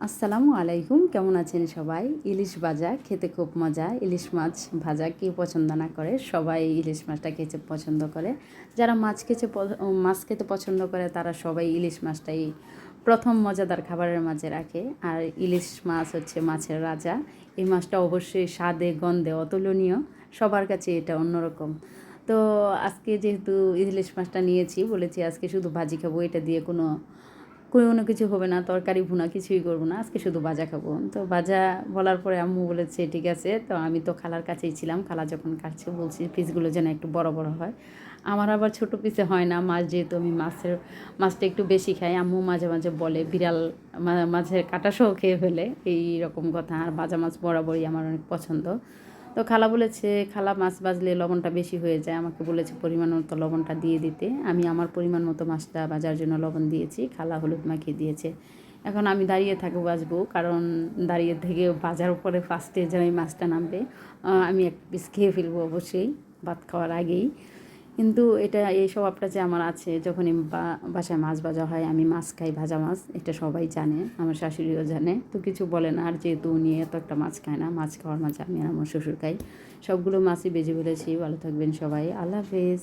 আসসালামু আলাইকুম, কেমন আছেন সবাই? ইলিশ ভাজা খেতে খুব মজা। ইলিশ মাছ ভাজা কে পছন্দ না করে? সবাই ইলিশ মাছটা খেতে পছন্দ করে। যারা মাছ খেতে পছন্দ করে তারা সবাই ইলিশ মাছটাই প্রথম মজাদার খাবারের মাঝে রাখে। আর ইলিশ মাছ হচ্ছে মাছের রাজা। এই মাছটা অবশ্যই স্বাদে গন্ধে অতুলনীয়, সবার কাছে এটা অন্যরকম। তো আজকে যেহেতু ইলিশ মাছটা নিয়েছি, বলেছি আজকে শুধু ভাজি খাবো, এটা দিয়ে কোনো কিছু হবে না, তরকারি ভুনা কিছুই করবো না, আজকে শুধু ভাজা খাবো। তো ভাজা বলার পরে আম্মু বলেছে ঠিক আছে। তো আমি তো খালার কাছেই ছিলাম, খালা যখন কাটছে বলছি পিসগুলো যেন একটু বড় বড় হয়। আমার আবার ছোট পিসে হয় না, মাছ যেহেতু আমি মাছটা একটু বেশি খাই। আম্মু মাঝে মাঝে বলে বিড়াল মাছের কাঁটাসহ খেয়ে ফেলে, এই রকম কথা। আর ভাজা মাছ বরাবরই আমার অনেক পছন্দ। তো খালা বলেছে, খালা মাছ ভাজলে লবণটা বেশি হয়ে যায়, আমাকে বলেছে পরিমাণ মতো লবণটা দিয়ে দিতে। আমি আমার পরিমাণ মতো মাছটা ভাজার জন্য লবণ দিয়েছি, খালা হলুদ মাখিয়ে দিয়েছে। এখন আমি দাঁড়িয়ে থাকবো ভাজবো, কারণ দাঁড়িয়ে থেকে ভাজার উপরে ফার্স্টে যে ওই মাছটা নামবে, আমি এক পিস খেয়ে ফেলবো অবশ্যই ভাত খাওয়ার আগেই। কিন্তু এই স্বভাবটা যে আমার আছে, যখনই বাসায় মাছ ভাজা হয় আমি মাছ খাই, ভাজা মাছ, এটা সবাই জানে, আমার শাশুড়িও জানে, তো কিছু বলে না। আর যেহেতু উনি এত একটা মাছ খায় না, মাছ খাওয়ার মাঝে আমি আর আমার শ্বশুর খাই। সবগুলো মাছই বেজে ফেলেছি। ভালো থাকবেন সবাই, আল্লাহ হাফেজ।